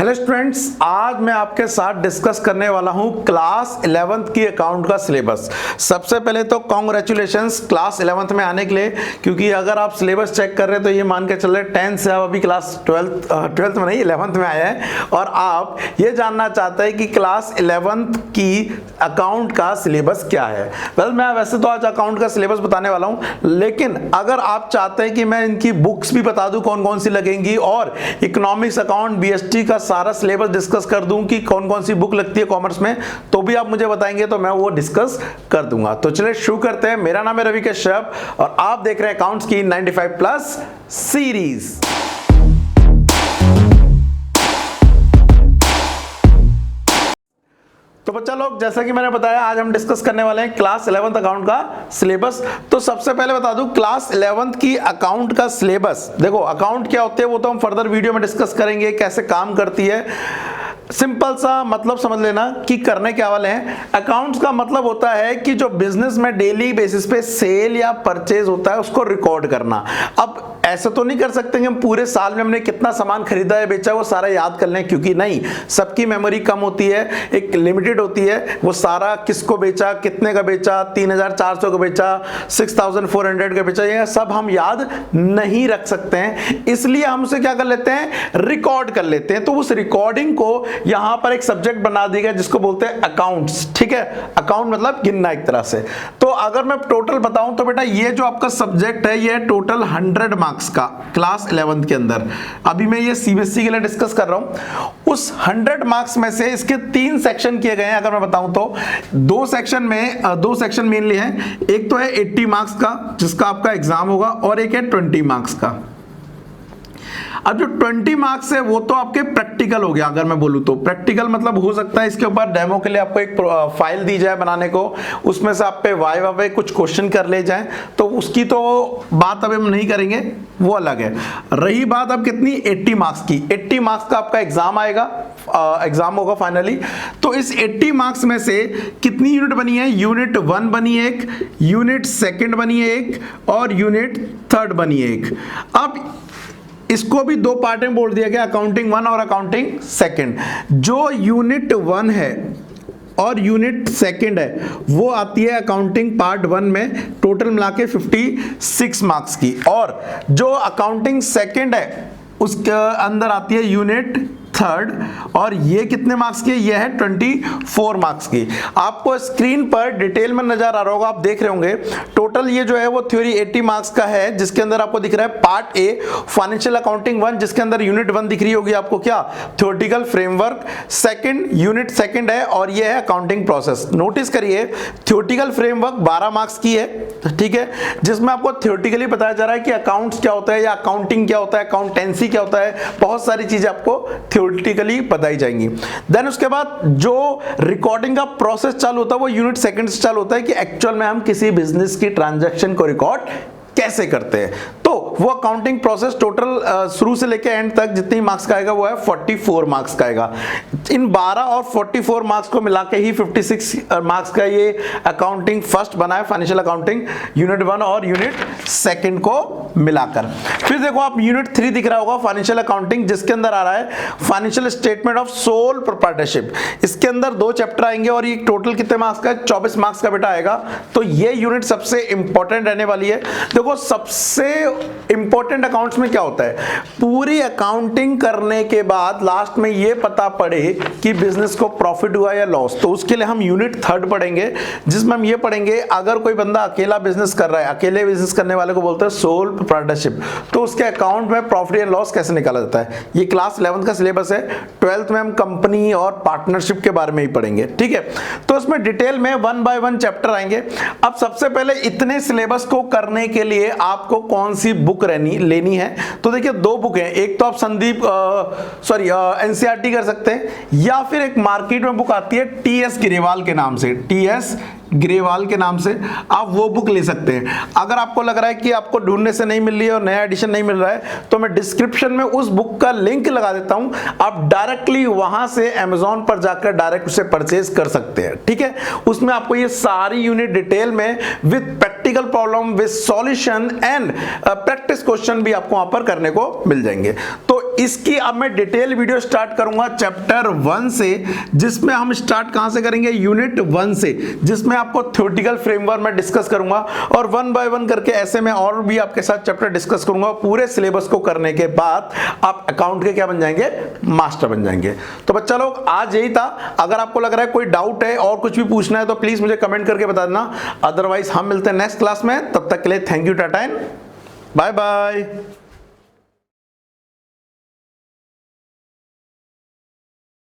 Hello students, आज मैं आपके साथ डिस्कस करने वाला हूं क्लास 11th की अकाउंट का सिलेबस। सबसे पहले तो कॉन्ग्रेचुलेशंस क्लास 11th में आने के लिए, क्योंकि अगर आप सिलेबस चेक कर रहे हैं तो ये मान के चल रहे 10th से आप अभी क्लास 12th में नहीं 11th में आए हैं और आप ये जानना चाहते हैं कि क्लास 11th की अकाउंट का सिलेबस क्या है। वेल, मैं वैसे तो आज अकाउंट का सिलेबस बताने वाला हूँ, लेकिन अगर आप चाहते हैं कि मैं इनकी बुक्स भी बता दूं कौन कौन सी लगेंगी और इकोनॉमिक्स, अकाउंट, बीएसटी का सारा सिलेबस डिस्कस कर दूं कि कौन कौन सी बुक लगती है कॉमर्स में, तो भी आप मुझे बताएंगे तो मैं वो डिस्कस कर दूंगा। तो चलिए शुरू करते हैं। मेरा नाम है रवि कश्यप और आप देख रहे हैं अकाउंट्स की 95 प्लस सीरीज। तो बच्चा लोग, जैसा कि मैंने बताया, आज हम डिस्कस करने वाले हैं क्लास 11th अकाउंट का सिलेबस। तो सबसे पहले बता दूं क्लास 11th की अकाउंट का सिलेबस। देखो, अकाउंट क्या होते हैं वो तो हम फर्दर वीडियो में डिस्कस करेंगे, कैसे काम करती है। सिंपल सा मतलब समझ लेना कि करने क्या वाले हैं। अकाउंट्स का मतलब होता है कि जो बिजनेस में डेली बेसिस पे सेल या परचेज होता है उसको रिकॉर्ड करना। अब ऐसा तो नहीं कर सकते कि हम पूरे साल में हमने कितना सामान खरीदा है, बेचा, वो सारा याद कर लें, क्योंकि नहीं, सबकी मेमोरी कम होती है, एक लिमिटेड होती है। वो सारा किसको बेचा, कितने का बेचा, 3400 का बेचा, 6400 का बेचा, ये सब हम याद नहीं रख सकते हैं। इसलिए हम उसे क्या कर लेते हैं, रिकॉर्ड कर लेते हैं। तो उस रिकॉर्डिंग को यहां पर एक सब्जेक्ट बना दिया गया जिसको बोलते हैं अकाउंट्स। ठीक है, अकाउंट मतलब गिनना एक तरह से। तो अगर मैं टोटल बताऊं तो बेटा, ये जो आपका सब्जेक्ट है ये टोटल 100 मार्क्स का क्लास 11th के अंदर, अभी मैं ये सीबीएसई के लिए डिस्कस कर रहा हूं। उस 100 मार्क्स में से इसके 3 सेक्शन किए गए हैं। अगर मैं बताऊं तो दो सेक्शन मेनली हैं। एक तो है 80 मार्क्स का जिसका आपका एग्जाम होगा और एक है 20 मार्क्स का। अब जो 20 मार्क्स है वो तो आपके प्रैक्टिकल हो गया। अगर मैं बोलूं तो प्रैक्टिकल मतलब हो सकता है इसके ऊपर डेमो के लिए आपको एक फाइल दी जाए बनाने को, उसमें से आप पे वाइवा पे कुछ क्वेश्चन कर ले जाएं, तो उसकी तो बात अब हम नहीं करेंगे, वो अलग है। रही बात अब कितनी, 80 मार्क्स की। 80 मार्क्स का आपका एग्जाम आएगा, एग्जाम होगा फाइनली। तो इस 80 मार्क्स में से कितनी यूनिट बनी है, यूनिट 1 बनी है एक, यूनिट 2 बनी है एक और यूनिट 3 बनी है एक। अब इसको भी 2 पार्ट में बोल दिया गया, अकाउंटिंग 1 और अकाउंटिंग 2। जो यूनिट 1 है और यूनिट 2 है वो आती है अकाउंटिंग पार्ट 1 में, टोटल मिला के 56 मार्क्स की। और जो अकाउंटिंग 2 है उसके अंदर आती है यूनिट 3 और ये कितने मार्क्स की है, ये है 24 मार्क्स की। आपको स्क्रीन पर डिटेल में नजर आ रहा होगा, आप देख रहे होंगे। टोटल ये जो है वो थ्योरी 80 मार्क्स का है, जिसके अंदर आपको दिख रहा है पार्ट ए फाइनेंशियल अकाउंटिंग 1, जिसके अंदर यूनिट 1 दिख रही होगी आपको, क्या, थ्योरेटिकल फ्रेमवर्क। यूनिट 2 है और ये है अकाउंटिंग प्रोसेस। नोटिस करिए, थ्योरेटिकल फ्रेमवर्क 12 मार्क्स की है, ठीक है, जिसमें आपको थ्योरेटिकली बताया जा रहा है कि अकाउंट्स क्या होता है या अकाउंटिंग क्या होता है, अकाउंटेंसी क्या होता है, बहुत सारी चीजें आपको थ्योरेटिकली बताई जाएंगी। देन उसके बाद जो रिकॉर्डिंग का प्रोसेस चालू होता है वो यूनिट 2 से चालू होता है कि एक्चुअल में हम किसी बिजनेस की ट्रांजैक्शन को रिकॉर्ड कैसे करते हैं। तो वो अकाउंटिंग प्रोसेस टोटल शुरू से लेकर एंड तक जितनी मार्क्स का आएगा वो है 44 मार्क्स का आएगा। इन 12 और 44 मार्क्स को मिला के ही 56 मार्क्स का ये अकाउंटिंग फर्स्ट बना है, फाइनेंशियल अकाउंटिंग यूनिट 1 और यूनिट 2 को मिलाकर। फिर देखो, आप यूनिट 3 दिख रहा होगा फाइनेंशियल अकाउंटिंग, जिसके अंदर आ रहा है financial statement of sole proprietorship. इसके अंदर 2 चैप्टर आएंगे और ये टोटल कितने मार्क्स का है, 24 मार्क्स का बेटा आएगा। तो ये यूनिट सबसे इंपॉर्टेंट रहने वाली है। देखो, सबसे इंपॉर्टेंट अकाउंट्स में क्या होता है, पूरी अकाउंटिंग करने के बाद लास्ट में ये पता पड़े कि बिजनेस को प्रॉफिट हुआ या लॉस। तो उसके लिए हम यूनिट 3 पढ़ेंगे, जिसमें हम ये पढ़ेंगे अगर कोई बंदा अकेला बिजनेस कर रहा है, अकेले बिजनेस करने वाले को बोलते हैं सोल प्रोप्राइटरशिप, तो उसके अकाउंट में प्रॉफिट या लॉस कैसे निकाला जाता है। ये क्लास 11th का सिलेबस है। 12th में हम कंपनी और पार्टनरशिप के बारे में ही पढ़ेंगे, ठीक है। तो इसमें डिटेल में 1 बाय 1 चैप्टर आएंगे। अब सबसे पहले इतने सिलेबस को करने के लिए आपको कौन सी बुक लेनी है, तो देखिए 2 बुक हैं। एक तो आप एनसीईआरटी कर सकते हैं, या फिर एक मार्केट में बुक आती है टीएस ग्रेवाल के नाम से, टीएस ग्रेवाल के नाम से आप वो बुक ले सकते हैं। अगर आपको लग रहा है कि आपको ढूंढने से नहीं मिल रही है और नया एडिशन नहीं मिल रहा है, तो मैं डिस्क्रिप्शन में उस बुक का लिंक लगा देता हूं, आप डायरेक्टली वहां से अमेजॉन पर जाकर डायरेक्ट उसे परचेज कर सकते हैं, ठीक है। उसमें आपको ये सारी यूनिट डिटेल में with practical problem with solution and practice question भी आपको वहां पर करने को मिल जाएंगे। तो इसकी अब मैं डिटेल वीडियो स्टार्ट करूंगा चैप्टर 1 से, जिसमें हम स्टार्ट कहां से करेंगे, यूनिट 1 से, जिसमें आपको थ्योरेटिकल फ्रेमवर्क में डिस्कस करूंगा और 1 बाय 1 करके ऐसे में और भी आपके साथ चैप्टर डिस्कस करूंगा। पूरे सिलेबस को करने के बाद आप अकाउंट के क्या बन जाएंगे, मास्टर बन जाएंगे। तो बच्चा लोग आज यही था। अगर आपको लग रहा है कोई डाउट है और कुछ भी पूछना है तो प्लीज मुझे कमेंट करके बता देना। अदरवाइज हम मिलते हैं नेक्स्ट क्लास में, तब तक के लिए thank you, tata and bye bye.